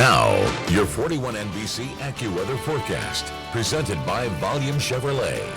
Now, your 41 NBC AccuWeather forecast, presented by Volume Chevrolet.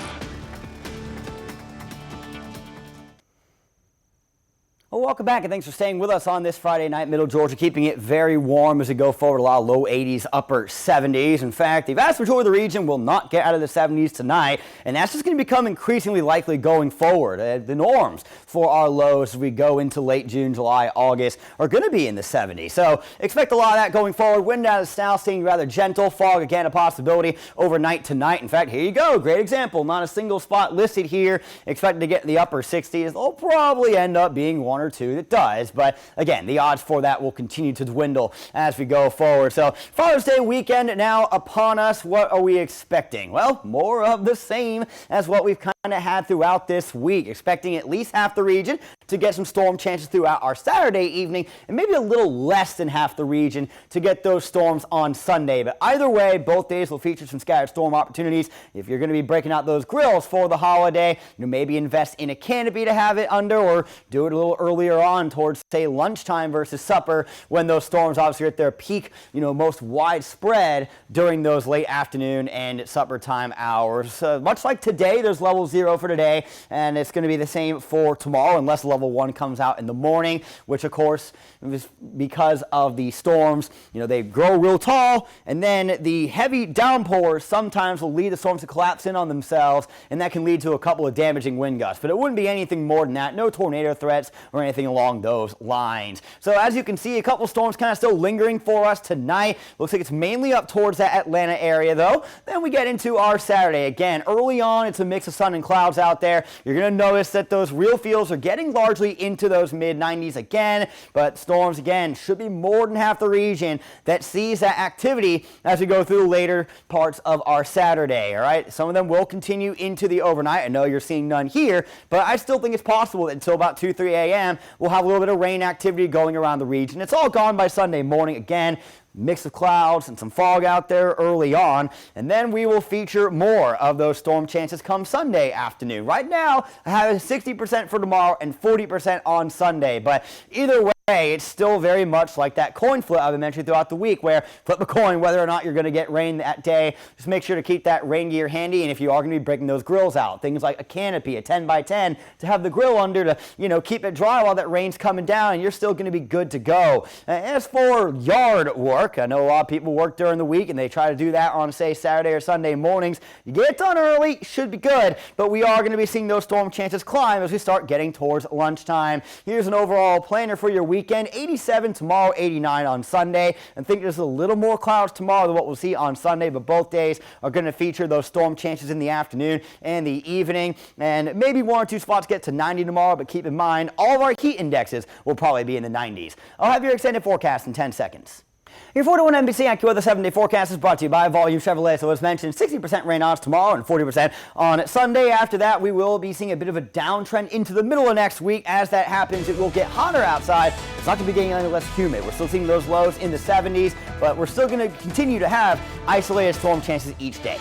Well, welcome back and thanks for staying with us on this Friday night. Middle Georgia keeping it very warm as we go forward. A lot of low 80s, upper 70s. In fact, the vast majority of the region will not get out of the 70s tonight, and that's just going to become increasingly likely going forward. The norms for our lows as we go into late June, July, August are going to be in the 70s. So expect a lot of that going forward. Wind out of the south staying rather gentle. Fog again a possibility overnight tonight. In fact, here you go. Great example. Not a single spot listed here. Expected to get in the upper 60s. They'll probably end up being one or two that does, but again, the odds for that will continue to dwindle as we go forward. So Father's Day weekend now upon us. What are we expecting? Well, more of the same as what we've kind of had throughout this week. Expecting at least half the region to get some storm chances throughout our Saturday evening, and maybe a little less than half the region to get those storms on Sunday. But either way, both days will feature some scattered storm opportunities. If you're going to be breaking out those grills for the holiday, maybe invest in a canopy to have it under, or do it a little earlier on towards, say, lunchtime versus supper, when those storms obviously are at their peak, most widespread during those late afternoon and supper time hours. Much like today, there's level 0 for today, and it's going to be the same for tomorrow unless level 1 comes out in the morning, which of course is because of the storms. They grow real tall, and then the heavy downpours sometimes will lead the storms to collapse in on themselves, and that can lead to a couple of damaging wind gusts. But it wouldn't be anything more than that. No tornado threats or anything along those lines. So as you can see, a couple storms kind of still lingering for us tonight. Looks like it's mainly up towards that Atlanta area though. Then we get into our Saturday. Again, early on, it's a mix of sun and clouds out there. You're going to notice that those real feels are getting largely into those mid 90s again, but storms again should be more than half the region that sees that activity as we go through the later parts of our Saturday. All right, some of them will continue into the overnight. I know you're seeing none here, but I still think it's possible that until about 2-3 a.m. we'll have a little bit of rain activity going around the region. It's all gone by Sunday morning again. Mix of clouds and some fog out there early on, and then we will feature more of those storm chances come Sunday afternoon. Right now, I have 60% for tomorrow and 40% on Sunday, but either way, it's still very much like that coin flip I've been mentioning throughout the week, where flip a coin whether or not you're going to get rain that day. Just make sure to keep that rain gear handy, and if you are going to be breaking those grills out, things like a canopy, a 10x10, to have the grill under to keep it dry while that rain's coming down, and you're still going to be good to go. As for yard work, I know a lot of people work during the week and they try to do that on, say, Saturday or Sunday mornings. You get it done early, should be good, but we are going to be seeing those storm chances climb as we start getting towards lunchtime. Here's an overall planner for your weekend. 87 tomorrow, 89 on Sunday. And think there's a little more clouds tomorrow than what we'll see on Sunday, but both days are going to feature those storm chances in the afternoon and the evening. And maybe 1 or 2 spots get to 90 tomorrow, but keep in mind all of our heat indexes will probably be in the 90s. I'll have your extended forecast in 10 seconds. Your 41 NBC AccuWeather 7-day forecast is brought to you by Volume Chevrolet. So as mentioned, 60% rain odds tomorrow and 40% on Sunday. After that, we will be seeing a bit of a downtrend into the middle of next week. As that happens, it will get hotter outside. It's not going to be getting any less humid. We're still seeing those lows in the 70s, but we're still going to continue to have isolated storm chances each day.